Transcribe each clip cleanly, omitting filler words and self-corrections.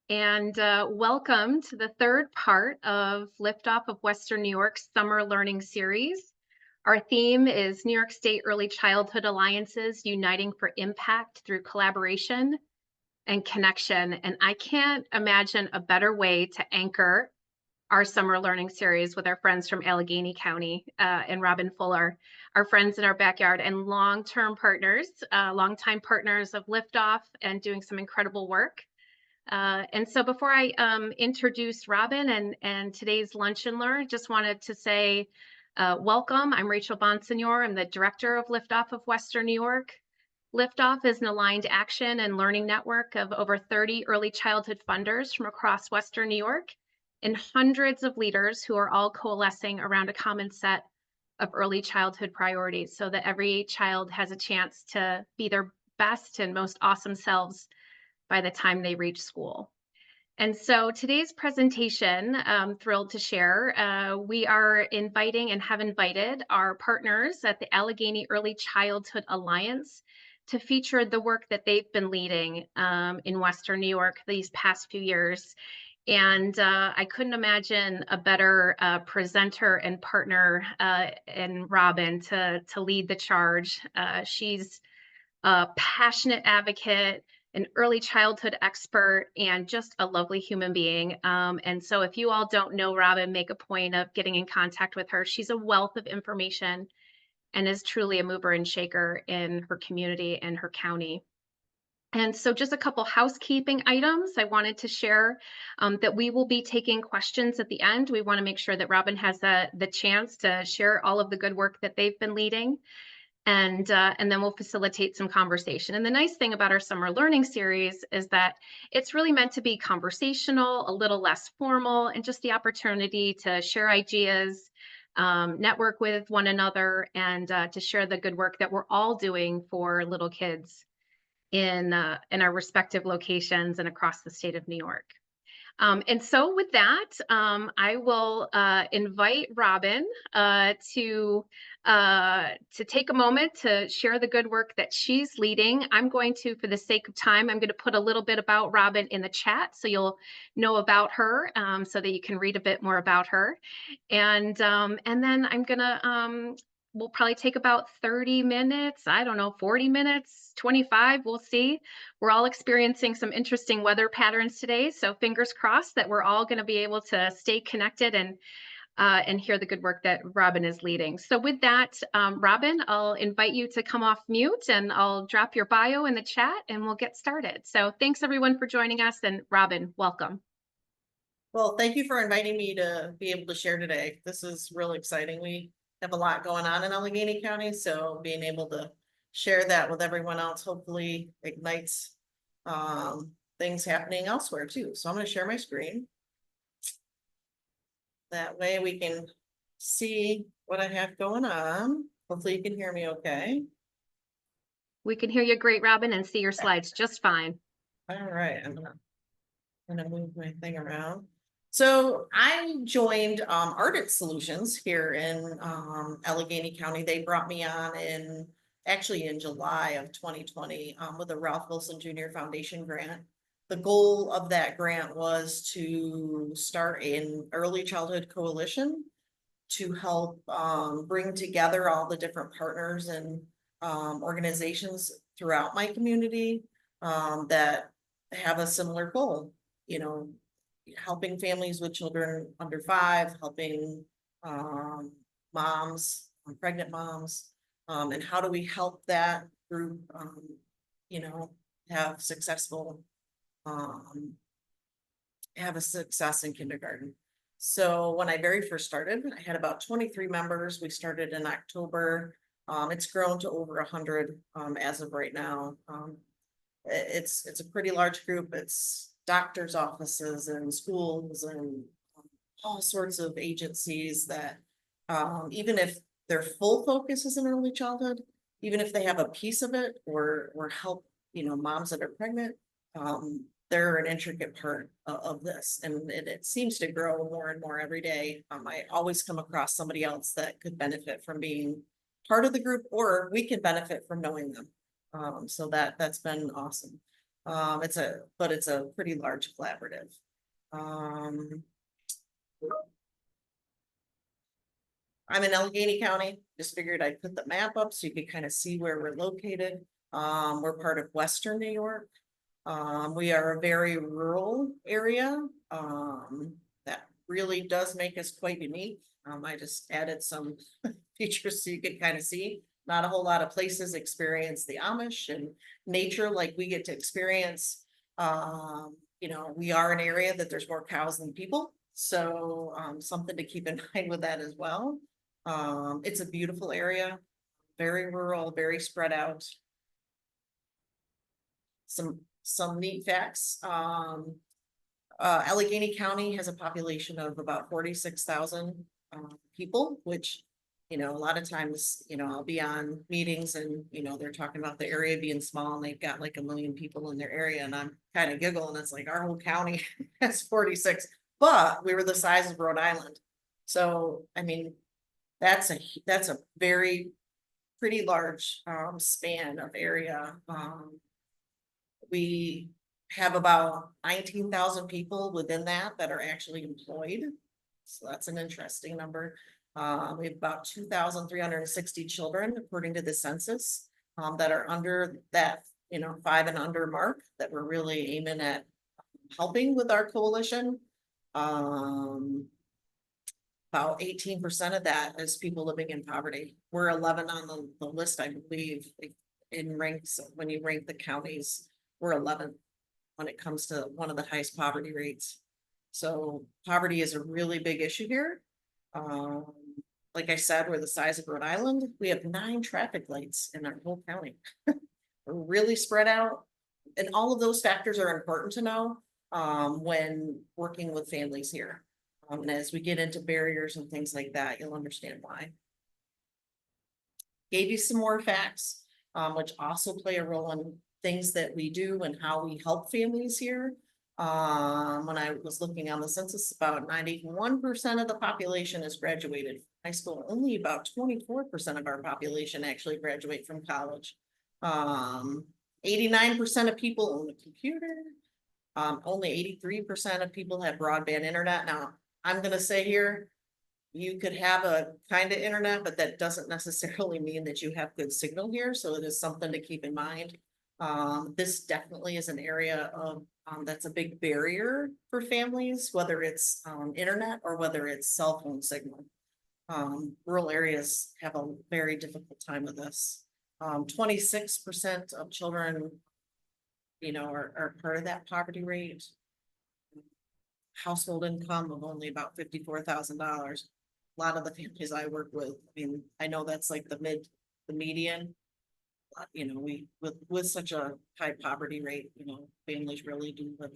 And welcome to the third part of Liftoff of Western New York's Summer Learning Series. Our theme is New York State Early Childhood Alliances Uniting for Impact through Collaboration and Connection. And I can't imagine a better way to anchor our summer learning series with our friends from Allegany County and Robin Fuller, our friends in our backyard and long-term partners, longtime partners of Liftoff and doing some incredible work. And so before I introduce Robin and today's Lunch and Learn, just wanted to say welcome. I'm Rachel Bonsignor. I'm the director of Liftoff of Western New York. Liftoff is an aligned action and learning network of over 30 early childhood funders from across Western New York and hundreds of leaders who are all coalescing around a common set of early childhood priorities so that every child has a chance to be their best and most awesome selves by the time they reach school. And so today's presentation, I'm thrilled to share, we are inviting and have invited our partners at the Allegany Early Childhood Alliance to feature the work that they've been leading in Western New York these past few years. And I couldn't imagine a better presenter and partner in Robin to lead the charge. She's a passionate advocate, an early childhood expert, and just a lovely human being. And so if you all don't know Robin, make a point of getting in contact with her. She's a wealth of information and is truly a mover and shaker in her community and her county. And so just a couple housekeeping items I wanted to share that we will be taking questions at the end. We want to make sure that Robin has the chance to share all of the good work that they've been leading. And then we'll facilitate some conversation. And the nice thing about our summer learning series is that it's really meant to be conversational, a little less formal, and just the opportunity to share ideas, network with one another, and to share the good work that we're all doing for little kids in our respective locations and across the state of New York. And so with that, I will invite Robin to take a moment to share the good work that she's leading. I'm going to, for the sake of time, I'm going to put a little bit about Robin in the chat so you'll know about her, so that you can read a bit more about her. And then I'm going to we'll probably take about 30 minutes, I don't know, 40 minutes, 25, we'll see. We're all experiencing some interesting weather patterns today, so fingers crossed that we're all going to be able to stay connected and hear the good work that Robin is leading. So with that, Robin, I'll invite you to come off mute and I'll drop your bio in the chat and we'll get started. So thanks everyone for joining us, and Robin, welcome. Well, thank you for inviting me to be able to share today. This is really exciting. We have a lot going on in Allegany County, so being able to share that with everyone else hopefully ignites things happening elsewhere too. So I'm going to share my screen. That way we can see what I have going on. Hopefully you can hear me okay. We can hear you great, Robin, and see your slides just fine. All right, I'm gonna move my thing around. So I joined Ardent Solutions here in Allegany County. They brought me on actually in July of 2020 with a Ralph Wilson Jr. Foundation grant. The goal of that grant was to start an early childhood coalition to help bring together all the different partners and organizations throughout my community that have a similar goal, helping families with children under 5, helping moms, pregnant moms, and how do we help that group, have a success in kindergarten. So when I very first started, I had about 23 members. We started in October. It's grown to over 100 as of right now. It's a pretty large group. It's doctors' offices and schools and all sorts of agencies that even if their full focus is in early childhood, even if they have a piece of it or help, moms that are pregnant, they're an intricate part of this, and it seems to grow more and more every day. I always come across somebody else that could benefit from being part of the group, or we can benefit from knowing them. So that's been awesome. But it's a pretty large collaborative. Um, I'm in Allegany County, just figured I'd put the map up so you could kind of see where we're located. We're part of Western New York. We are a very rural area, that really does make us quite unique. I just added some features so you could kind of see. Not a whole lot of places experience the Amish and nature like we get to experience. We are an area that there's more cows than people, so something to keep in mind with that as well. It's a beautiful area, very rural, very spread out. Some neat facts. Allegany County has a population of about 46,000 people, which, a lot of times, I'll be on meetings and, they're talking about the area being small and they've got like 1 million people in their area and I'm kind of giggling. It's like our whole county has 46, but we were the size of Rhode Island. So, I mean, that's a very pretty large span of area. We have about 19,000 people within that are actually employed. So that's an interesting number. We have about 2,360 children, according to the census, that are under that, 5 and under mark that we're really aiming at helping with our coalition. About 18% of that is people living in poverty. We're 11 on the list, I believe, in ranks, when you rank the counties, we're 11 when it comes to one of the highest poverty rates. So poverty is a really big issue here. Like I said, we're the size of Rhode Island. We have 9 traffic lights in our whole county. We're really spread out. And all of those factors are important to know when working with families here. And as we get into barriers and things like that, you'll understand why. Gave you some more facts, which also play a role in things that we do and how we help families here. When I was looking on the census, about 91% of the population has graduated from high school. Only about 24% of our population actually graduate from college. 89% of people own a computer. Only 83% of people have broadband internet. Now, I'm gonna say here, you could have a kind of internet, but that doesn't necessarily mean that you have good signal here. So it is something to keep in mind. This definitely is an area of that's a big barrier for families, whether it's internet or whether it's cell phone signal. Rural areas have a very difficult time with this. 26% of children, are part of that poverty rate. Household income of only about $54,000. A lot of the families I work with, I mean, I know that's like the median. We with such a high poverty rate, families really do live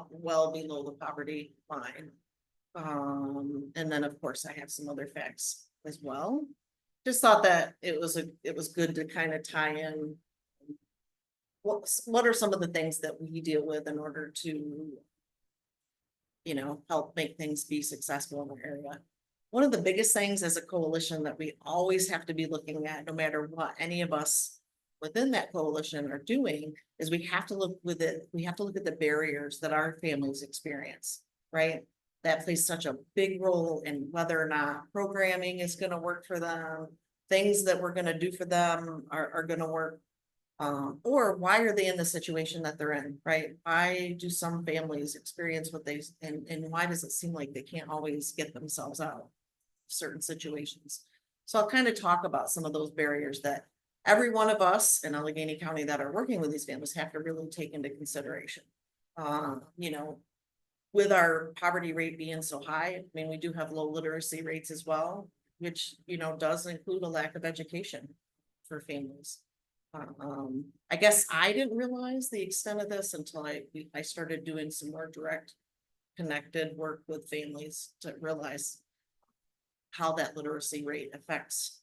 well below the poverty line. And then of course I have some other facts as well. Just thought that it was good to kind of tie in what are some of the things that we deal with in order to help make things be successful in our area. One of the biggest things as a coalition that we always have to be looking at, no matter what any of us within that coalition are doing, is we have to look at the barriers that our families experience, right? That plays such a big role in whether or not programming is going to work for them, things that we're going to do for them are going to work. Or why are they in the situation that they're in, right? Why do some families experience what and why does it seem like they can't always get themselves out of certain situations? So I'll kind of talk about some of those barriers that every one of us in Allegany County that are working with these families have to really take into consideration. With our poverty rate being so high, I mean, we do have low literacy rates as well, which, does include a lack of education for families. I guess I didn't realize the extent of this until I started doing some more direct connected work with families to realize how that literacy rate affects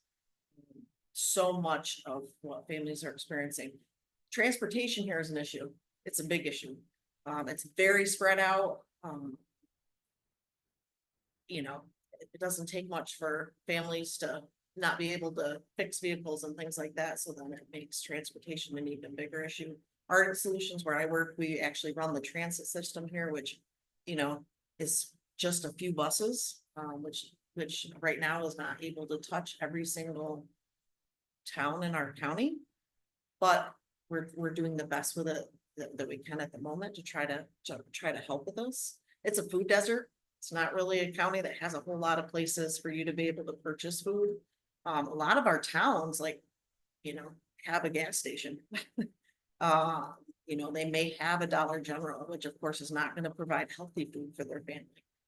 so much of what families are experiencing. Transportation here is an issue. It's a big issue. It's very spread out. It doesn't take much for families to not be able to fix vehicles and things like that, so then it makes transportation an even bigger issue. Ardent Solutions, where I work, we actually run the transit system here, which, you know, is just a few buses, which right now is not able to touch every single town in our county. But we're doing the best with it that we can at the moment to try to help with this. It's a food desert. It's not really a county that has a whole lot of places for you to be able to purchase food. A lot of our towns, like, you know, have a gas station. Uh, you know, they may have a Dollar General, which of course is not gonna provide healthy food for their family.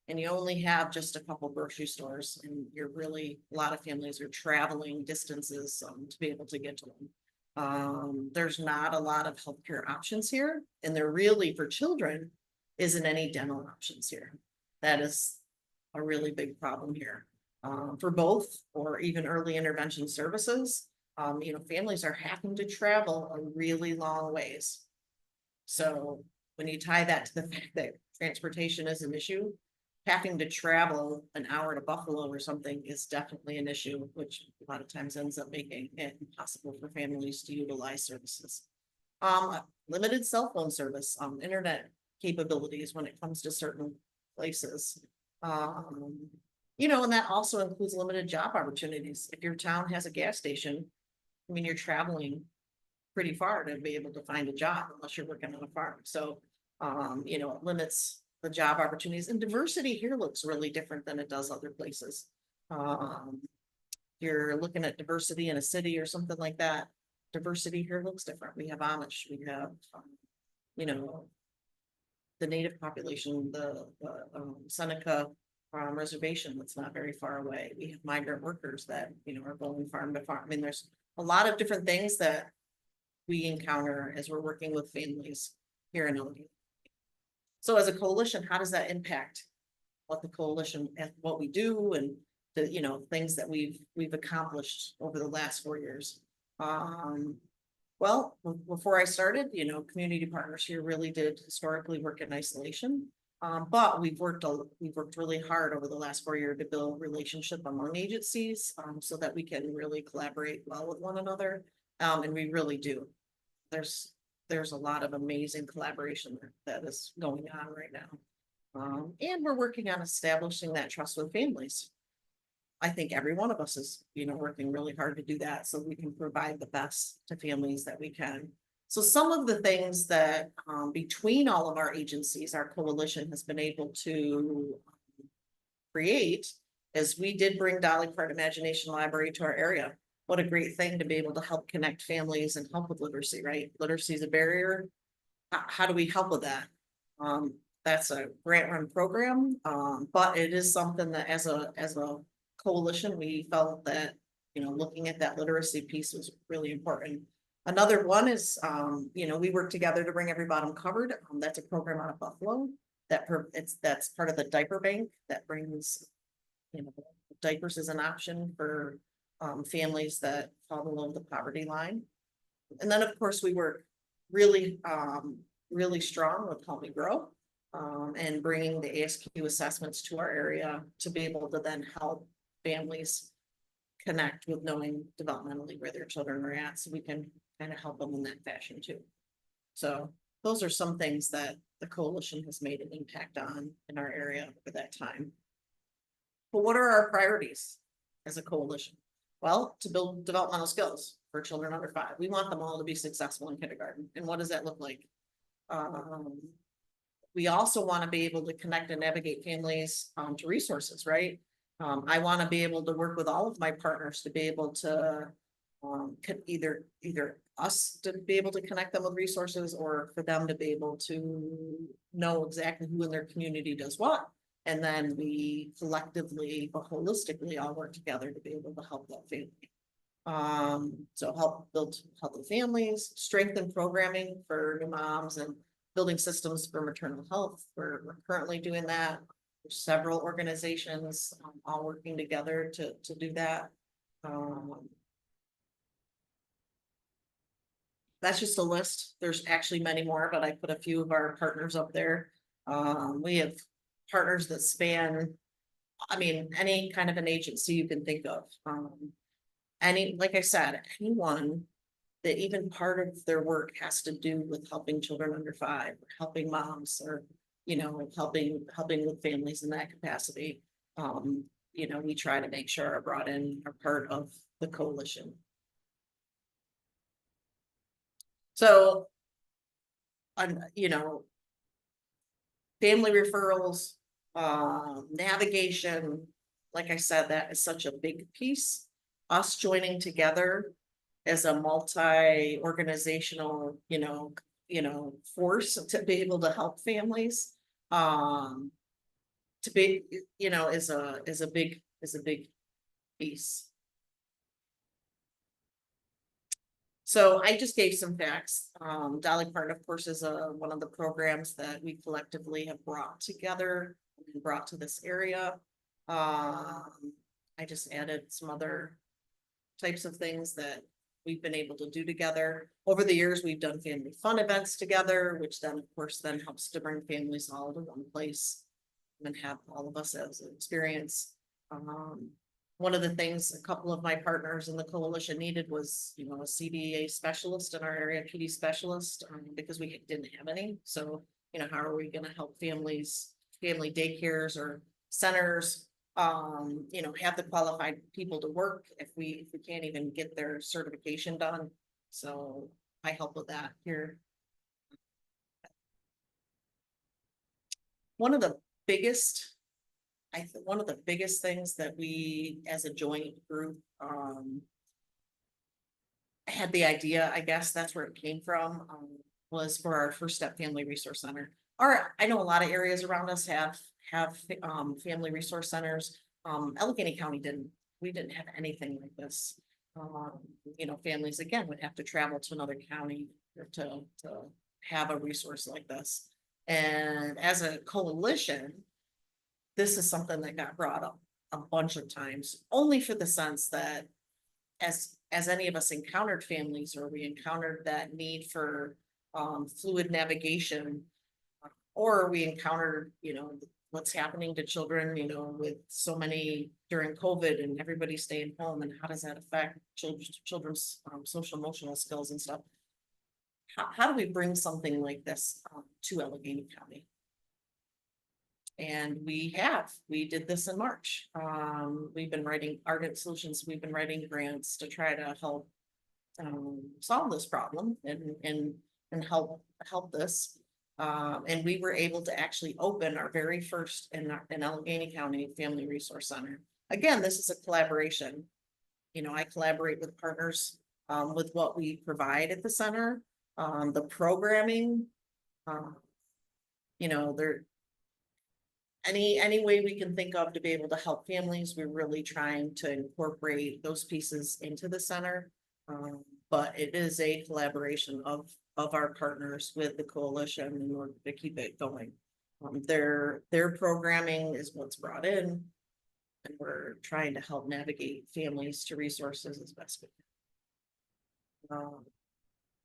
And you only have just a couple grocery stores, and a lot of families are traveling distances, to be able to get to them. There's not a lot of healthcare options here, and there really, for children, isn't any dental options here. That is a really big problem here. For both, or even early intervention services, you know, families are having to travel a really long ways. So when you tie that to the fact that transportation is an issue, having to travel an hour to Buffalo or something is definitely an issue, which a lot of times ends up making it impossible for families to utilize services. Limited cell phone service, internet capabilities when it comes to certain places. Um, you know, and that also includes limited job opportunities. If your town has a gas station, I mean, you're traveling pretty far to be able to find a job unless you're working on a farm. So, you know, it limits the job opportunities, and diversity here looks really different than it does other places. You're looking at diversity in a city or something like that. Diversity here looks different. We have Amish, we have, you know, the native population, the Seneca reservation that's not very far away. We have migrant workers that, you know, are going farm to farm. I mean, there's a lot of different things that we encounter as we're working with families here in Allegany. So as a coalition, how does that impact what the coalition and what we do, and the, you know, things that we've accomplished over the last 4 years? Well, before I started, you know, community partners here really did historically work in isolation. But we've worked really hard over the last 4 years to build relationship among agencies, so that we can really collaborate well with one another. And we really do. There's a lot of amazing collaboration that is going on right now. And we're working on establishing that trust with families. I think every one of us is, you know, working really hard to do that so we can provide the best to families that we can. So some of the things that, between all of our agencies, our coalition has been able to create is we did bring Dolly Parton Imagination Library to our area. What a great thing to be able to help connect families and help with literacy, right? Literacy is a barrier. How do we help with that? That's a grant run program, but it is something that as a coalition, we felt that, you know, looking at that literacy piece was really important. Another one is, you know, we work together to bring Every Bottom Covered. That's a program out of Buffalo that's part of the diaper bank that brings, you know, diapers as an option for families that fall below the poverty line. And then of course we work really, really strong with Help Me Grow, and bringing the ASQ assessments to our area to be able to then help families connect with knowing developmentally where their children are at, so we can kind of help them in that fashion too. So those are some things that the coalition has made an impact on in our area for that time. But what are our priorities as a coalition? Well, to build developmental skills for children under 5. We want them all to be successful in kindergarten. And what does that look like? We also want to be able to connect and navigate families to resources, right? I want to be able to work with all of my partners to be able to either us to be able to connect them with resources, or for them to be able to know exactly who in their community does what. And then we collectively, but holistically, all work together to be able to help that family. So help build healthy families, strengthen programming for new moms, and building systems for maternal health. We're currently doing that. There's several organizations all working together to do that. That's just a list. There's actually many more, but I put a few of our partners up there. We have partners that span, I mean, any kind of an agency you can think of. like I said, anyone that even part of their work has to do with helping children under 5, or helping moms, or, helping with families in that capacity. We try to make sure are brought in, are part of the coalition. So, you know, family referrals, navigation, like I said, that is such a big piece. Us joining together as a multi-organizational, force to be able to help families, um, to be, is a big piece. So I just gave some facts. Dolly Parton, of course, is one of the programs that we collectively have brought together and brought to this area. I just added some other types of things that we've been able to do together. Over the years, we've done family fun events together, which then, of course, then helps to bring families all to one place and have all of us as an experience. One of the things a couple of my partners in the coalition needed was, a CDA specialist in our area, PD specialist, because we didn't have any. So, how are we going to help families, family daycares or centers, have the qualified people to work if we can't even get their certification done. So I help with that here. One of the biggest one of the biggest things that we as a joint group had the idea, I guess that's where it came from, was for our First Step Family Resource Center. I know a lot of areas around us have family resource centers. Allegany County didn't. We didn't have anything like this. Families again would have to travel to another county to have a resource like this. And as a coalition, this is something that got brought up a bunch of times, only for the sense that as any of us encountered families, or we encountered that need for fluid navigation, or we encountered, what's happening to children, with so many during COVID and everybody staying home, and how does that affect children's social emotional skills and stuff. How do we bring something like this to Allegany County? And we did this in March. We've been writing Ardent Solutions. We've been writing grants to try to help solve this problem and help this. And we were able to actually open our very first in Allegany County Family Resource Center. Again, this is a collaboration. I collaborate with partners with what we provide at the center, the programming, there any way we can think of to be able to help families. We're really trying to incorporate those pieces into the center. But it is a collaboration of our partners with the coalition in order to keep it going. Their programming is what's brought in, and we're trying to help navigate families to resources as best we can.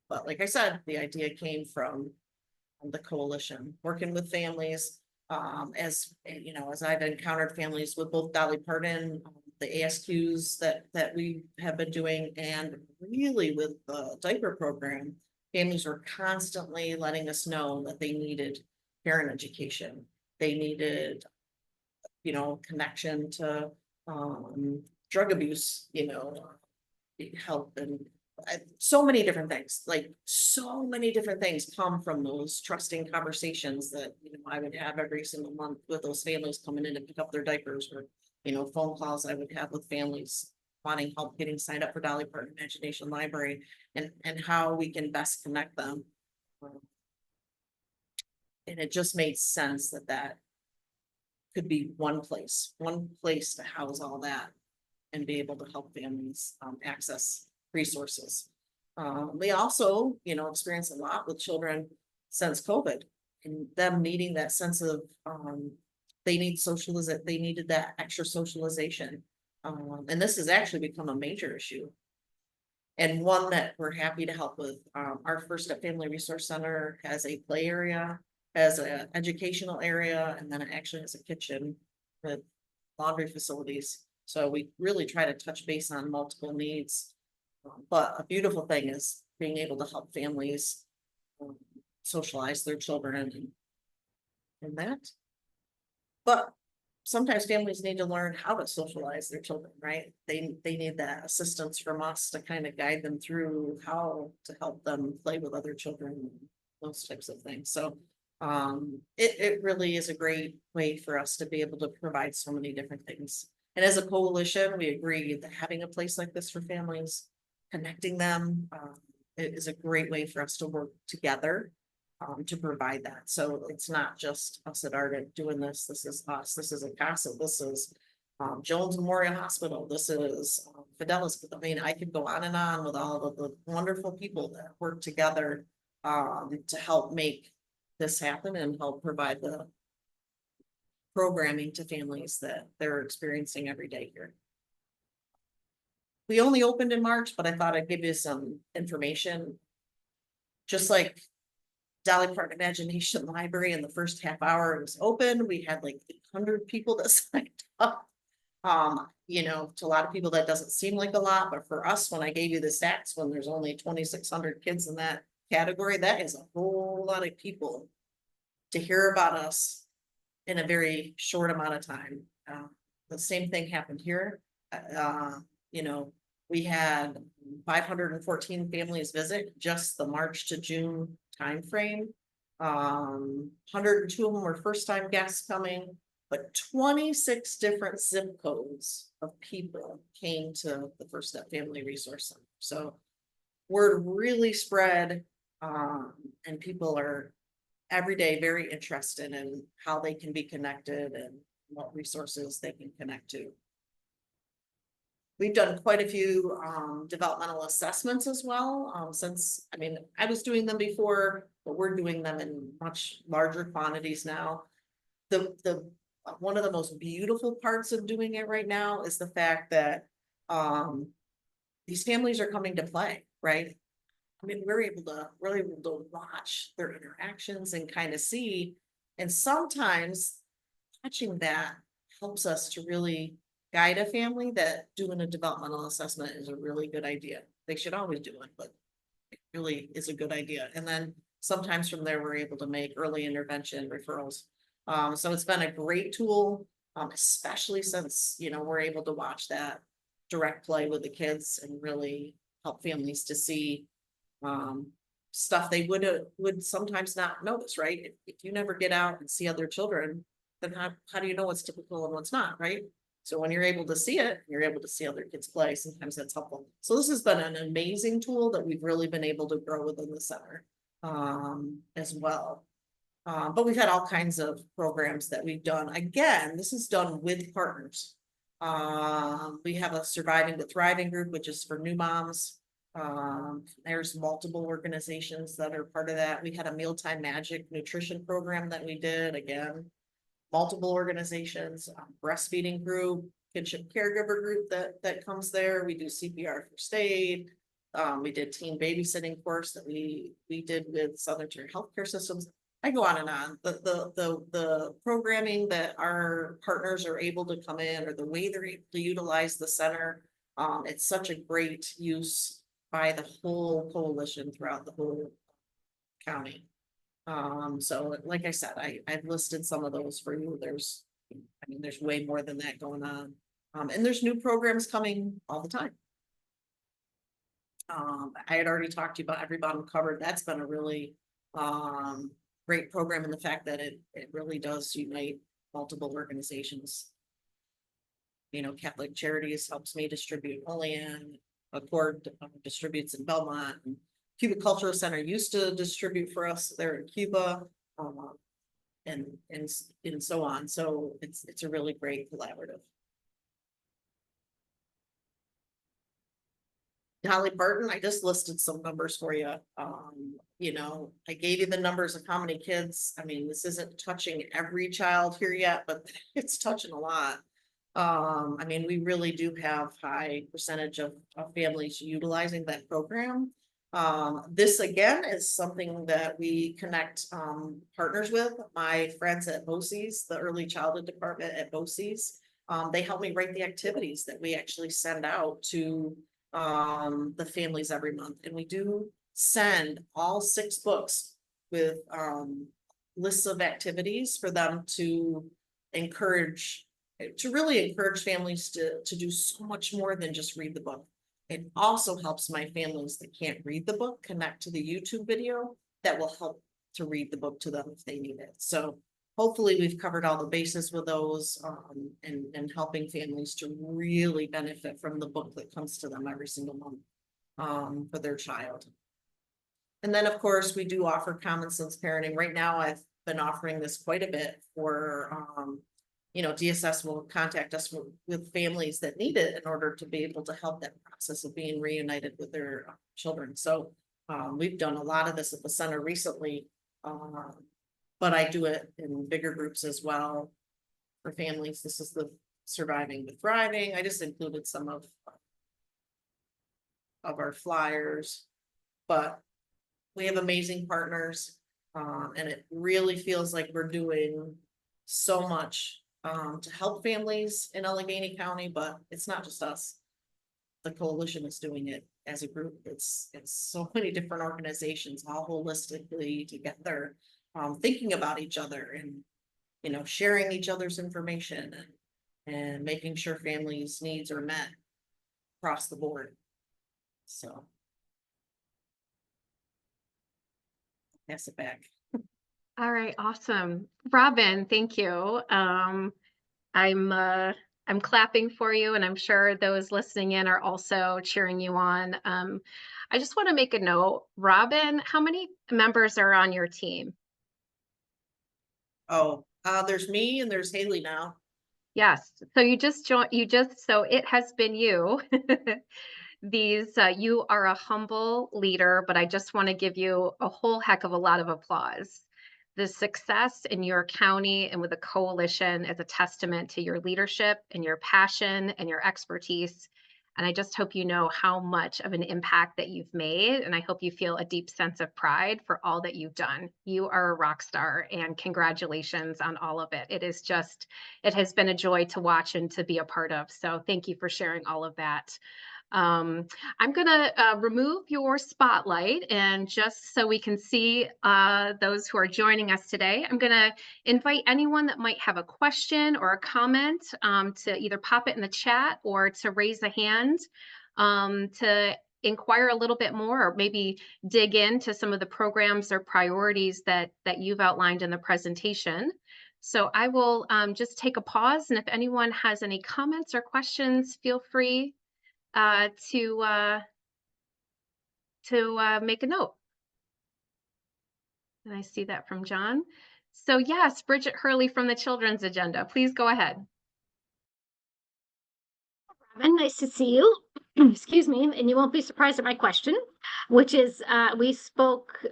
But like I said, the idea came from the coalition, working with families. As I've encountered families with both Dolly Parton, the ASQs that we have been doing, and really with the diaper program, families were constantly letting us know that they needed parent education. They needed, connection to drug abuse, help, and so many different things. Like so many different things come from those trusting conversations that I would have every single month with those families coming in to pick up their diapers, or phone calls I would have with families wanting help getting signed up for Dolly Parton Imagination Library, and how we can best connect them. And it just made sense that could be one place to house all that and be able to help families access resources. We also, experience a lot with children since COVID, and them needing that sense of they needed that extra socialization. And this has actually become a major issue, and one that we're happy to help with. Our First Step Family Resource Center has a play area, has an educational area, and then it actually has a kitchen with laundry facilities. So we really try to touch base on multiple needs. But a beautiful thing is being able to help families um, socialize their children and that. But sometimes families need to learn how to socialize their children, right? They need that assistance from us to kind of guide them through how to help them play with other children, and those types of things. So it really is a great way for us to be able to provide so many different things. And as a coalition, we agree that having a place like this for families, connecting them, it is a great way for us to work together to provide that. So it's not just us at Ardent doing this. This is us. This is Acasa. This is Jones Memorial Hospital. This is Fidelis. I mean, I could go on and on with all of the wonderful people that work together to help make this happen and help provide the programming to families that they're experiencing every day here. We only opened in March, but I thought I'd give you some information. Just like Dolly Parton Imagination Library, in the first half hour it was open, we had like 800 people that signed up. You know, to a lot of people that doesn't seem like a lot, but for us, when I gave you the stats, when there's only 2,600 kids in that category, that is a whole lot of people to hear about us in a very short amount of time. The same thing happened here. You know, we had 514 families visit just the March to June timeframe. 102 of them were first time guests coming, but 26 different zip codes of people came to the First Step Family Resource Center. So word really spread, and people are every day very interested in how they can be connected and what resources they can connect to. We've done quite a few developmental assessments as well. Since, I mean, I was doing them before, but we're doing them in much larger quantities now. The one of the most beautiful parts of doing it right now is the fact that these families are coming to play, right? I mean, we're able to watch their interactions and kind of see, and sometimes watching that helps us to really guide a family that doing a developmental assessment is a really good idea. They should always do it, but it really is a good idea. And then sometimes from there, we're able to make early intervention referrals. So it's been a great tool, especially since, you know, we're able to watch that direct play with the kids and really help families to see stuff they would sometimes not notice, right? If you never get out and see other children, then how do you know what's typical and what's not, right? So when you're able to see it, you're able to see other kids play. Sometimes that's helpful. So this has been an amazing tool that we've really been able to grow within the center as well. But we've had all kinds of programs that we've done. Again, this is done with partners. We have a Surviving to Thriving group, which is for new moms. There's multiple organizations that are part of that. We had a Mealtime Magic nutrition program that we did, again, multiple organizations, breastfeeding group, kinship caregiver group that comes there. We do CPR first aid. We did teen babysitting course that we did with Southern Tier Healthcare Systems. I go on and on. The programming that our partners are able to come in, or the way they're able to utilize the center, it's such a great use by the whole coalition throughout the whole county. So like I said, I've listed some of those for you. There's way more than that going on. And there's new programs coming all the time. I had already talked to you about Every Bottom Covered. That's been a really great program in the fact that it really does unite multiple organizations. You know, Catholic Charities helps me distribute Olean, Accord distributes in Belmont, and Cuba Cultural Center used to distribute for us there in Cuba, and so on. So it's a really great collaborative. Dolly Parton, I just listed some numbers for you. You know, I gave you the numbers of how many kids. I mean, this isn't touching every child here yet, but it's touching a lot. I mean, we really do have high percentage of families utilizing that program. This again is something that we connect partners with. My friends at BOCES, the early childhood department at BOCES, They help me write the activities that we actually send out to the families every month. And we do send all 6 books with lists of activities for them to encourage, to really encourage families to do so much more than just read the book. It also helps my families that can't read the book connect to the YouTube video that will help to read the book to them if they need it. So hopefully we've covered all the bases with those, and helping families to really benefit from the book that comes to them every single month, for their child. And then, of course, we do offer common sense parenting. Right now, I've been offering this quite a bit for, DSS will contact us with families that need it in order to be able to help that process of being reunited with their children. So we've done a lot of this at the center recently, but I do it in bigger groups as well for families. This is the Surviving the Thriving. I just included some of our flyers, but we have amazing partners, and it really feels like we're doing so much to help families in Allegany County, but it's not just us. The coalition is doing it as a group. It's so many different organizations all holistically together, thinking about each other and sharing each other's information and making sure families' needs are met across the board. So pass it back. All right, awesome. Robin, thank you. I'm clapping for you, and I'm sure those listening in are also cheering you on. I just want to make a note. Robin, how many members are on your team? Oh, there's me and there's Haley now. Yes. So you just joined, so it has been you. You are a humble leader, but I just want to give you a whole heck of a lot of applause. The success in your county and with the coalition is a testament to your leadership and your passion and your expertise. And I just hope you know how much of an impact that you've made. And I hope you feel a deep sense of pride for all that you've done. You are a rock star, and congratulations on all of it. It has been a joy to watch and to be a part of. So thank you for sharing all of that. Um, I'm going to remove your spotlight, and just so we can see those who are joining us today, I'm going to invite anyone that might have a question or a comment to either pop it in the chat or to raise a hand to inquire a little bit more, or maybe dig into some of the programs or priorities that you've outlined in the presentation. So I will just take a pause, and if anyone has any comments or questions, feel free uh, to uh, to make a note. And I see that from John. So yes, Bridget Hurley from the Children's Agenda. Please go ahead. Robin, nice to see you. Excuse me, and you won't be surprised at my question, which is we spoke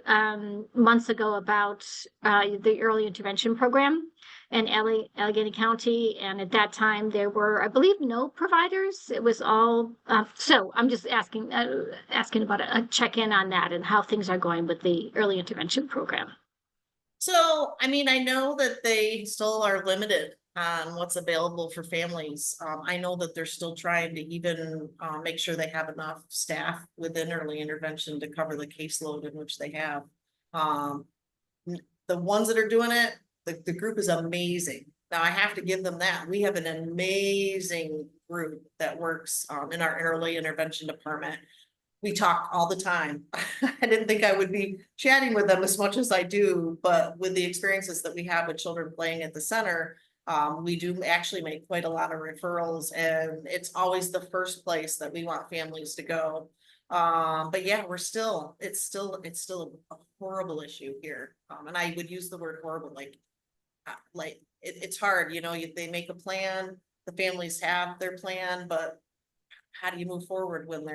months ago about the early intervention program in Allegany County, and at that time there were, I believe, no providers. It was all so. I'm just asking about a check-in on that and how things are going with the early intervention program. So, I mean, I know that they still are limited on what's available for families. I know that they're still trying to even make sure they have enough staff within early intervention to cover the caseload in which they have. The ones that are doing it, the group is amazing. Now I have to give them that. We have an amazing group that works in our early intervention department. We talk all the time. I didn't think I would be chatting with them as much as I do, but with the experiences that we have with children playing at the center, we do actually make quite a lot of referrals, and it's always the first place that we want families to go. But yeah, it's still a horrible issue here. And I would use the word horrible, it's hard, they make a plan, the families have their plan, but how do you move forward when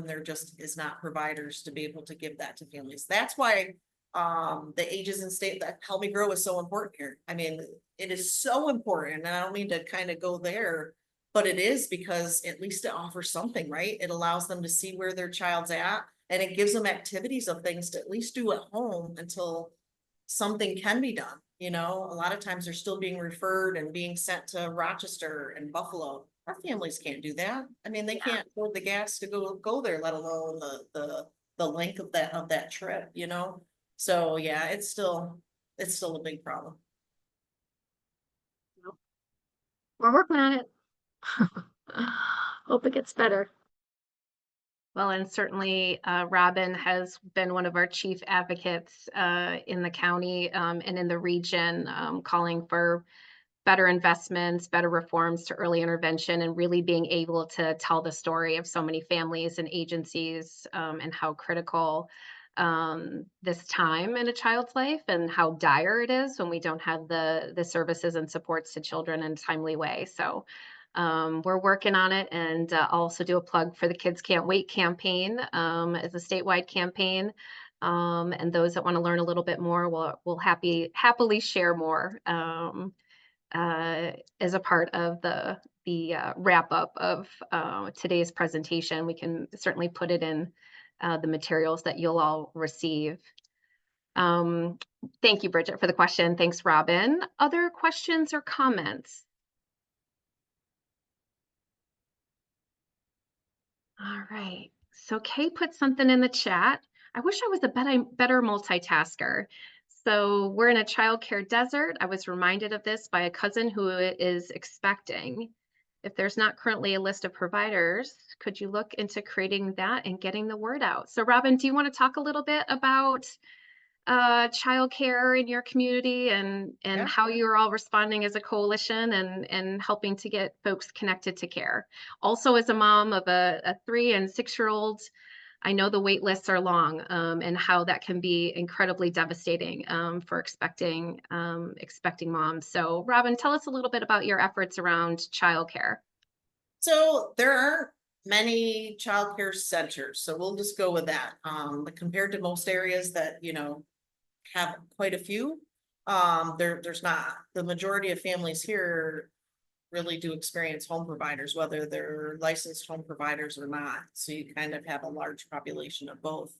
there just is not providers to be able to give that to families? That's why the ages and state that Help Me Grow is so important here. I mean, it is so important, and I don't mean to kind of go there, but it is, because at least it offers something, right? It allows them to see where their child's at, and it gives them activities of things to at least do at home until something can be done. You know, a lot of times they're still being referred and being sent to Rochester and Buffalo. Our families can't do that. I mean, they Yeah. can't afford the gas to go there, let alone the length of that trip, you know? So yeah, it's still a big problem. We're working on it. Hope it gets better. Well, and certainly Robin has been one of our chief advocates in the county and in the region, calling for better investments, better reforms to early intervention, and really being able to tell the story of so many families and agencies and how critical this time in a child's life and how dire it is when we don't have the services and supports to children in a timely way. So we're working on it, and I'll also do a plug for the Kids Can't Wait campaign as a statewide campaign. And those that want to learn a little bit more will happily share more as a part of the wrap up of today's presentation. We can certainly put it in the materials that you'll all receive. Thank you, Bridget, for the question. Thanks, Robin. Other questions or comments? All right. So Kay put something in the chat. I wish I was a better multitasker. So we're in a childcare desert. I was reminded of this by a cousin who is expecting. If there's not currently a list of providers, could you look into creating that and getting the word out? So Robin, do you want to talk a little bit about childcare in your community and Yeah. how you're all responding as a coalition and helping to get folks connected to care? Also, as a mom of a 3 and 6-year-old, I know the wait lists are long and how that can be incredibly devastating for expecting moms. So Robin, tell us a little bit about your efforts around childcare. So there aren't many childcare centers, so we'll just go with that. But compared to most areas that, you know, have quite a few, there's not. The majority of families here really do experience home providers, whether they're licensed home providers or not. So you kind of have a large population of both.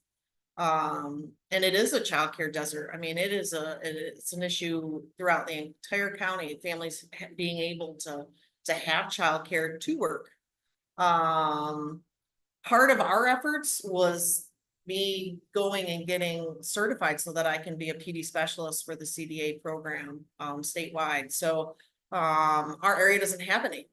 And it is a childcare desert. I mean, it's an issue throughout the entire county, families being able to have childcare to work. Part of our efforts was me going and getting certified so that I can be a PD specialist for the CDA program statewide. So our area doesn't have any.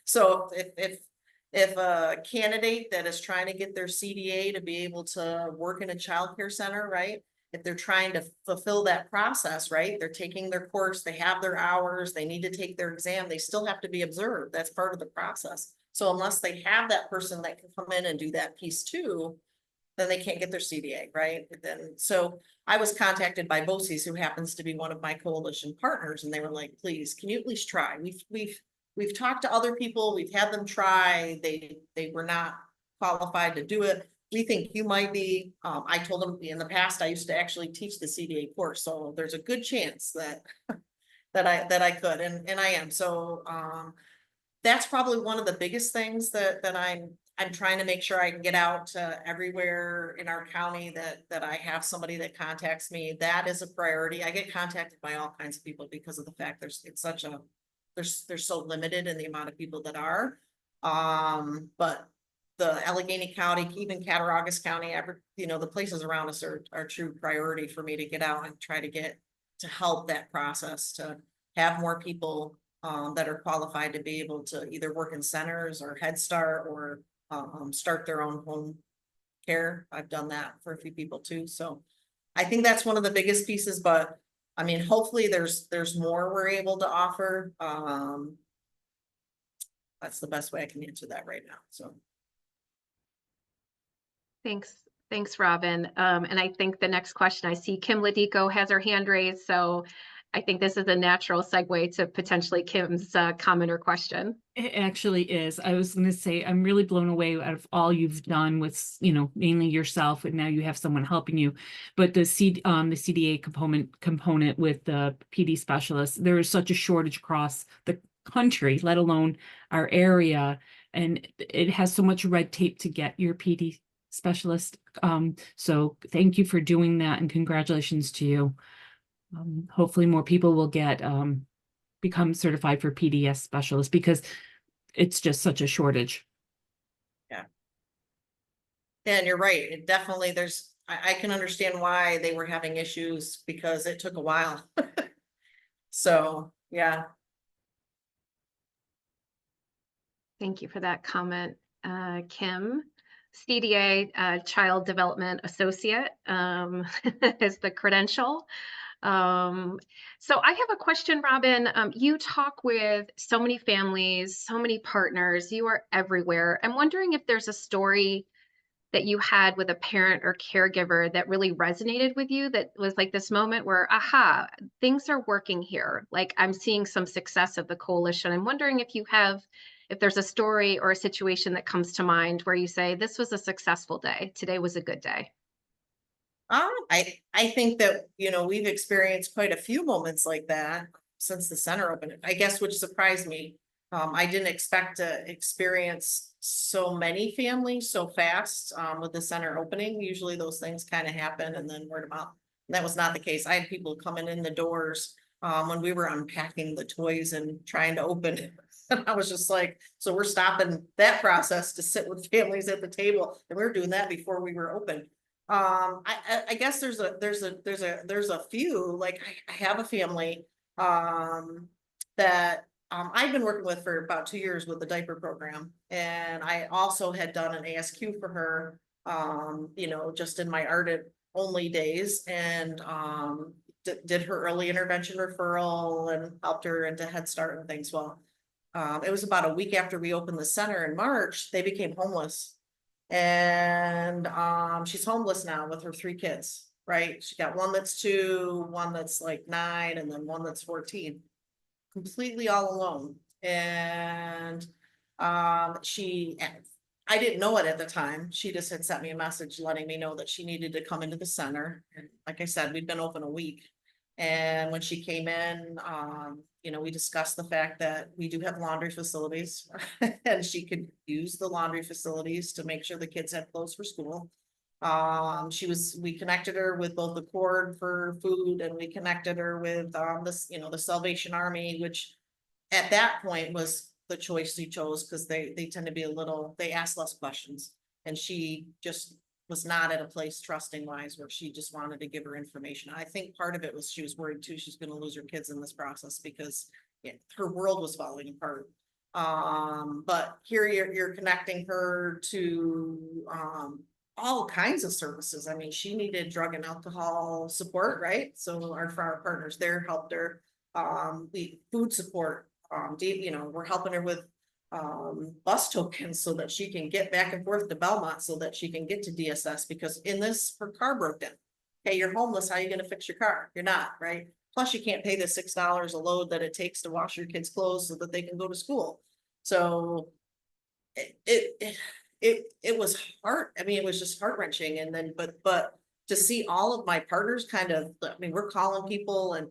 So if a candidate that is trying to get their CDA to be able to work in a childcare center, right? If they're trying to fulfill that process, right? They're taking their course, they have their hours, they need to take their exam, they still have to be observed. That's part of the process. So unless they have that person that can come in and do that piece too, then they can't get their CDA, right? Then, so I was contacted by BOCES, who happens to be one of my coalition partners, and they were like, please, can you at least try? We've talked to other people, we've had them try, they were not qualified to do it. We think you might be. I told them in the past, I used to actually teach the CDA course, so there's a good chance that that I could, and I am. So that's probably one of the biggest things that I'm trying to make sure I can get out to everywhere in our county, that I have somebody that contacts me. That is a priority. I get contacted by all kinds of people because of the fact they're so limited in the amount of people that are. But the Allegany County, even Cattaraugus County, the places around us are true priority for me to get out and try to help that process, to have more people that are qualified to be able to either work in centers or Head Start or start their own home care. I've done that for a few people too. So I think that's one of the biggest pieces, but I mean, hopefully there's more we're able to offer. That's the best way I can answer that right now. So. Thanks, Robin. And I think the next question, I see Kim Ladico has her hand raised, so I think this is a natural segue to potentially Kim's comment or question. It actually is. I was going to say, I'm really blown away out of all you've done with, mainly yourself, and now you have someone helping you. But the CDA component with the PD specialists, there is such a shortage across the country, let alone our area, and it has so much red tape to get your PD specialist. So thank you for doing that, and congratulations to you. hopefully more people will get, become certified for PDS specialists, because it's just such a shortage. And you're right, it definitely, I can understand why they were having issues because it took a while. So, yeah. Thank you for that comment, Kim. CDA, Child Development Associate, is the credential. So I have a question, Robin. You talk with so many families, so many partners, you are everywhere. I'm wondering if there's a story that you had with a parent or caregiver that really resonated with you, that was like this moment where, aha, things are working here. Like I'm seeing some success of the coalition. I'm wondering if there's a story or a situation that comes to mind where you say, this was a successful day. Today was a good day. I think that, we've experienced quite a few moments like that since the center opened, I guess, which surprised me. I didn't expect to experience so many families so fast, with the center opening. Usually those things kind of happen and then word of mouth. That was not the case. I had people coming in the doors, when we were unpacking the toys and trying to open it. And I was just like, so we're stopping that process to sit with families at the table, and we were doing that before we were open. I guess there's a few, like I have a family, that, I've been working with for about 2 years with the diaper program. And I also had done an ASQ for her, just in my ardent only days, and, did her early intervention referral and helped her into Head Start and things. Well, it was about a week after we opened the center in March, they became homeless. And she's homeless now with her 3 kids, right? She got one that's 2, one that's like 9, and then one that's 14, completely all alone. And I didn't know it at the time. She just had sent me a message letting me know that she needed to come into the center. And like I said, we'd been open a week. And when she came in, we discussed the fact that we do have laundry facilities and she could use the laundry facilities to make sure the kids had clothes for school. We connected her with both the cord for food, and we connected her with, the Salvation Army, which at that point was the choice she chose, because they tend to be they ask less questions. And she just was not at a place trusting wise where she just wanted to give her information. I think part of it was she was worried too, she's going to lose her kids in this process, because her world was falling apart. But here you're connecting her to, all kinds of services. I mean, she needed drug and alcohol support, right? So for our partners there helped her, food support. We're helping her with, bus tokens so that she can get back and forth to Belmont, so that she can get to DSS, because her car broke down. Hey, you're homeless, how are you going to fix your car? You're not, right? Plus you can't pay the $6 a load that it takes to wash your kids' clothes so that they can go to school. So it was hard. I mean, it was just heart-wrenching. And then, but to see all of my partners we're calling people, and,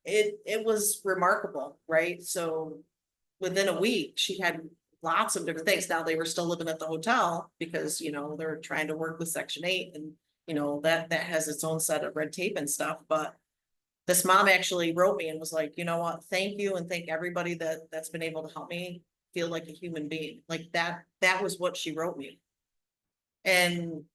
it was remarkable, right? So within a week, she had lots of different things. Now they were still living at the hotel because, they're trying to work with Section 8, and, that has its own set of red tape and stuff. But this mom actually wrote me and was like, you know what, thank you. And thank everybody that's been able to help me feel like a human being. Like that was what she wrote me. And,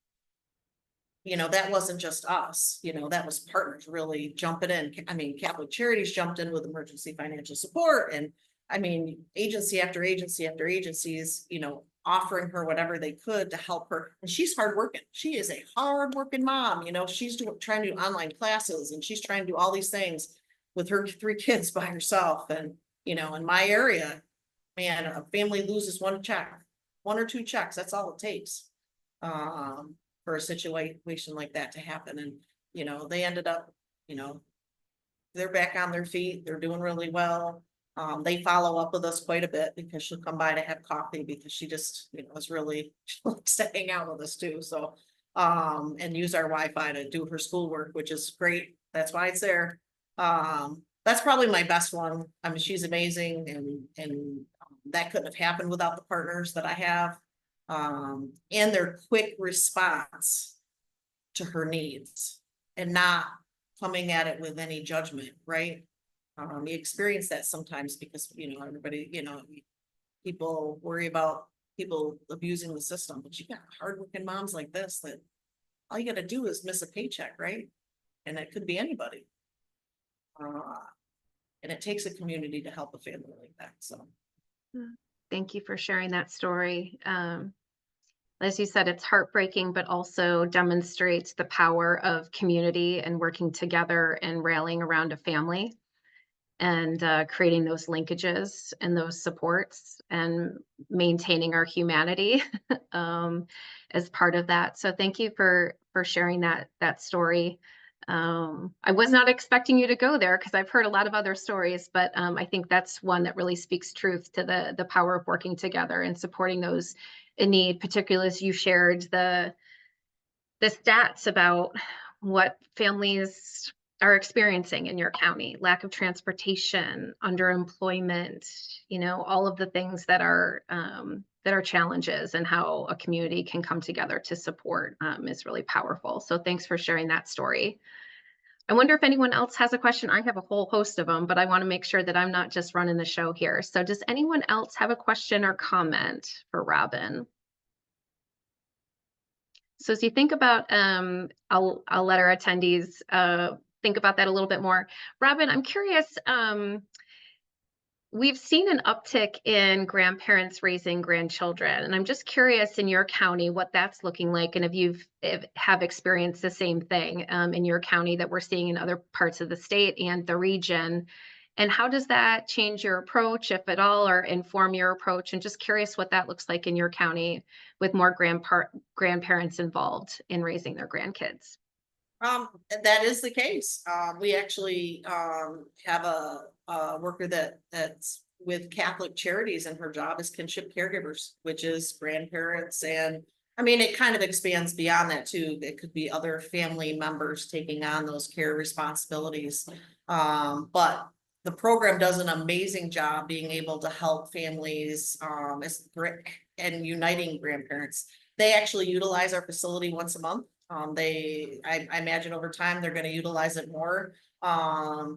that wasn't just us, that was partners really jumping in. I mean, Catholic Charities jumped in with emergency financial support, and I mean, agency after agency after agencies, offering her whatever they could to help her. And she's hardworking. She is a hardworking mom. She's trying to do online classes, and she's trying to do all these things with her 3 kids by herself. And, in my area, man, a family loses 1 or 2 checks. That's all it takes, for a situation like that to happen. And, they ended up, they're back on their feet. They're doing really well. They follow up with us quite a bit, because she'll come by to have coffee, because she just, is really, she likes to hang out with us too. So, and use our Wi-Fi to do her schoolwork, which is great. That's why it's there. That's probably my best one. I mean, she's amazing, and that couldn't have happened without the partners that I have, and their quick response to her needs, and not coming at it with any judgment, right? You experience that sometimes because, everybody, people worry about people abusing the system, but you got hardworking moms like this that all you gotta do is miss a paycheck, right? And it could be anybody. And it takes a community to help a family like that, so. Thank you for sharing that story. As you said, it's heartbreaking, but also demonstrates the power of community and working together and rallying around a family and creating those linkages and those supports and maintaining our humanity as part of that. So thank you for sharing that story. I was not expecting you to go there because I've heard a lot of other stories, but I think that's one that really speaks truth to the power of working together and supporting those in need, particularly as you shared the stats about what families are experiencing in your county: lack of transportation, underemployment, all of the things that are challenges, and how a community can come together to support is really powerful. So thanks for sharing that story. I wonder if anyone else has a question. I have a whole host of them, but I want to make sure that I'm not just running the show here. So does anyone else have a question or comment for Robin? So as you think about, I'll let our attendees think about that a little bit more. Robin, I'm curious, we've seen an uptick in grandparents raising grandchildren, and I'm just curious in your county what that's looking like, and if have experienced the same thing in your county that we're seeing in other parts of the state and the region. And how does that change your approach, if at all, or inform your approach? And just curious what that looks like in your county with more grandparents involved in raising their grandkids. That is the case. We actually have a worker that's with Catholic Charities, and her job is kinship caregivers, which is grandparents. And I mean, it kind of expands beyond that too. It could be other family members taking on those care responsibilities. But the program does an amazing job being able to help families and uniting grandparents. They actually utilize our facility once a month. I imagine over time they're going to utilize it more.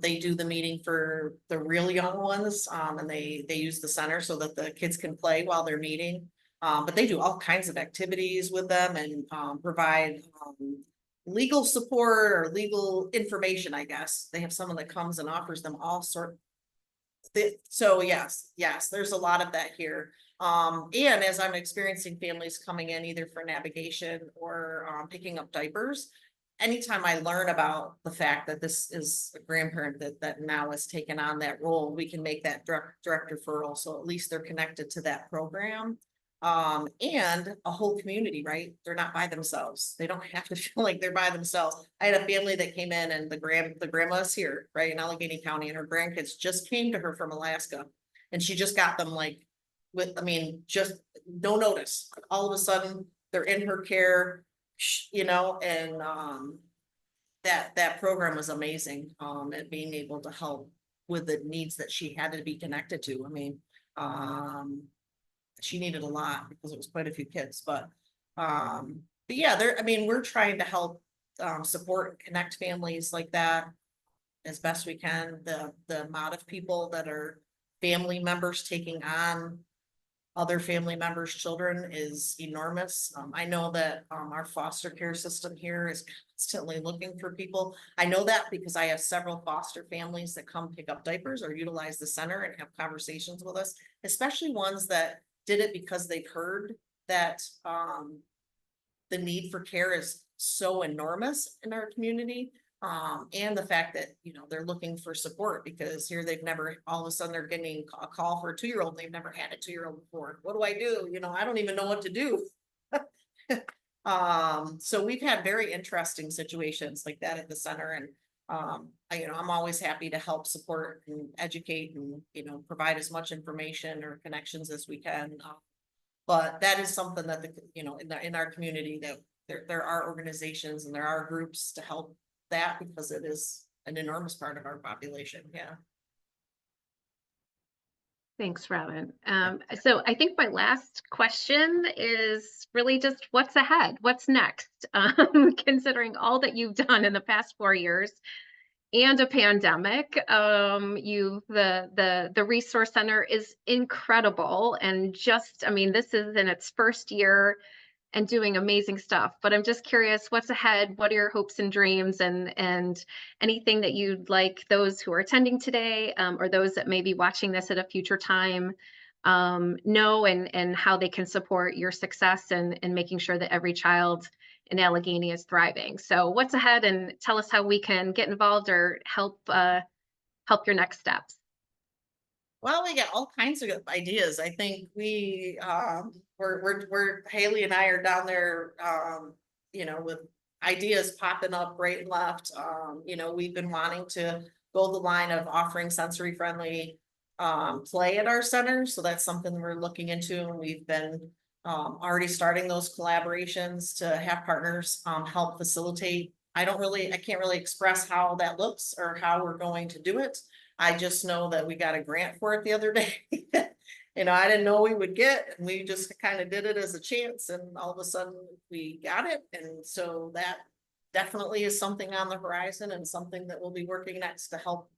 They do the meeting for the real young ones, and they use the center so that the kids can play while they're meeting. But they do all kinds of activities with them and provide legal support or legal information, I guess. They have someone that comes and offers them all sorts. So yes, there's a lot of that here. And as I'm experiencing families coming in either for navigation or picking up diapers, anytime I learn about the fact that this is a grandparent that now has taken on that role, we can make that direct referral. So at least they're connected to that program. And a whole community, right? They're not by themselves. They don't have to feel like they're by themselves. I had a family that came in, and the grandma's here, right, in Alleghany County, and her grandkids just came to her from Alaska, and she just got them just no notice. All of a sudden they're in her care, and that program was amazing at being able to help with the needs that she had to be connected to. I mean, she needed a lot because it was quite a few kids, but yeah, we're trying to help support and connect families like that as best we can. The amount of people that are family members taking on other family members' children is enormous. I know that our foster care system here is constantly looking for people. I know that because I have several foster families that come pick up diapers or utilize the center and have conversations with us, especially ones that did it because they've heard that the need for care is so enormous in our community. And the fact that, they're looking for support because here all of a sudden they're getting a call for a 2-year-old. And they've never had a 2-year-old before. What do I do? I don't even know what to do. So we've had very interesting situations like that at the center. And, I'm always happy to help support and educate and, provide as much information or connections as we can. But that is something that in our community that there are organizations and there are groups to help that, because it is an enormous part of our population. Yeah. Thanks, Robin. So I think my last question is really just what's ahead? What's next? Considering all that you've done in the past 4 years, and a pandemic. The Resource Center is incredible, and just, I mean, this is in its first year and doing amazing stuff. But I'm just curious, what's ahead? What are your hopes and dreams, and anything that you'd like those who are attending today, or those that may be watching this at a future time, know, and how they can support your success and making sure that every child in Allegheny is thriving. So what's ahead, and tell us how we can get involved or help your next steps. Well, we got all kinds of ideas. I think we're Haley and I are down there, with ideas popping up right and left. We've been wanting to go the line of offering sensory friendly play at our center. So that's something we're looking into, and we've been already starting those collaborations to have partners help facilitate. I can't really express how that looks or how we're going to do it. I just know that we got a grant for it the other day. I didn't know we would get, and we just kind of did it as a chance, and all of a sudden we got it. And so that definitely is something on the horizon, and something that we'll be working next to help,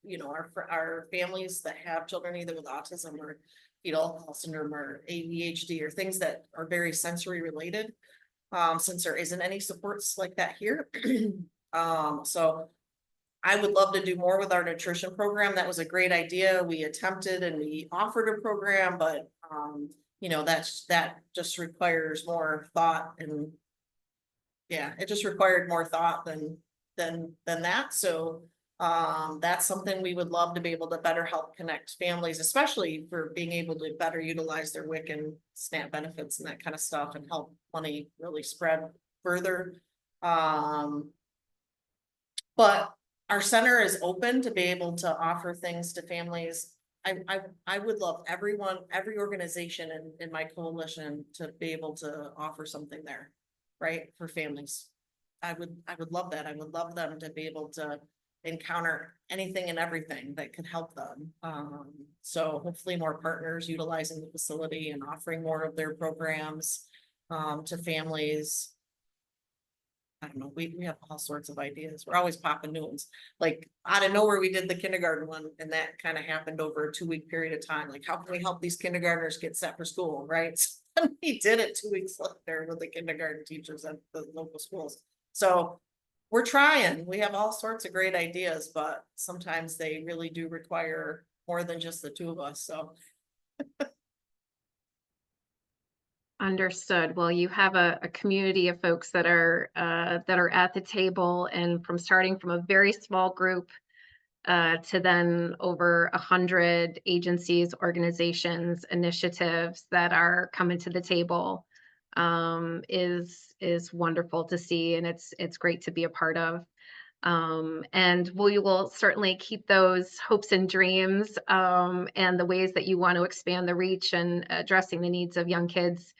our families that have children either with autism or fetal alcohol syndrome or ADHD or things that are very sensory related. Since there isn't any supports like that here. So I would love to do more with our nutrition program. That was a great idea. We attempted and we offered a program, but that just requires more thought, and it just required more thought than that. So that's something we would love to be able to better help connect families, especially for being able to better utilize their WIC and SNAP benefits and that kind of stuff, and help money really spread further. But our center is open to be able to offer things to families. I would love every organization in my coalition to be able to offer something there, right, for families. I would love that. I would love them to be able to encounter anything and everything that could help them. So hopefully more partners utilizing the facility and offering more of their programs to families. I don't know, we have all sorts of ideas. We're always popping new ones. Like out of nowhere, we did the kindergarten one, and that kind of happened over a 2-week period of time. Like, how can we help these kindergartners get set for school, right? And we did it 2 weeks later with the kindergarten teachers at the local schools. So we're trying. We have all sorts of great ideas, but sometimes they really do require more than just the two of us. So Understood. Well, you have a community of folks that are at the table, and starting from a very small group to then over 100 agencies, organizations, initiatives that are coming to the table, is wonderful to see, and it's great to be a part of. And we will certainly keep those hopes and dreams, and the ways that you want to expand the reach and addressing the needs of young kids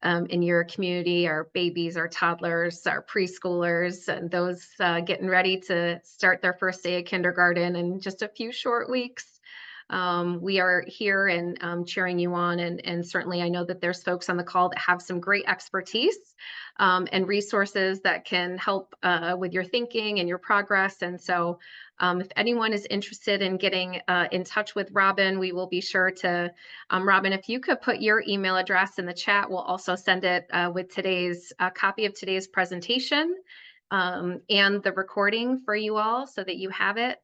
in your community, our babies, our toddlers, our preschoolers, and those getting ready to start their first day of kindergarten in just a few short weeks. We are here and cheering you on, and certainly I know that there's folks on the call that have some great expertise and resources that can help with your thinking and your progress. And so if anyone is interested in getting in touch with Robin, we will be sure to, Robin, if you could put your email address in the chat, we'll also send it with today's copy of today's presentation and the recording for you all so that you have it.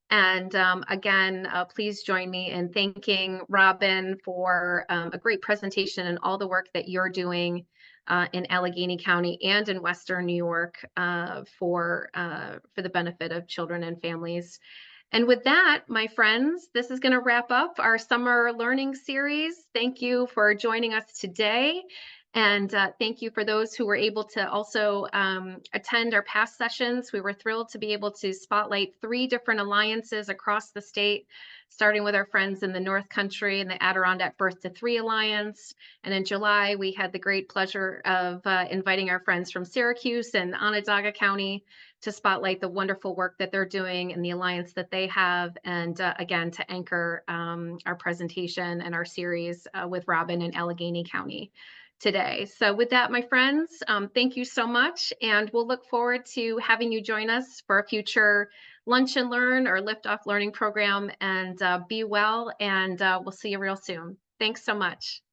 And again, please join me in thanking Robin for a great presentation and all the work that you're doing in Allegheny County and in Western New York for the benefit of children and families. And with that, my friends, this is going to wrap up our summer learning series. Thank you for joining us today. And thank you for those who were able to also attend our past sessions. We were thrilled to be able to spotlight 3 different alliances across the state, starting with our friends in the North Country and the Adirondack Birth to 3 Alliance. And in July, we had the great pleasure of inviting our friends from Syracuse and Onondaga County to spotlight the wonderful work that they're doing and the alliance that they have. And again, to anchor our presentation and our series with Robin in Allegheny County. today. So with that, my friends, thank you so much. And we'll look forward to having you join us for a future Lunch and Learn or Liftoff Learning Program. And be well, and we'll see you real soon. Thanks so much.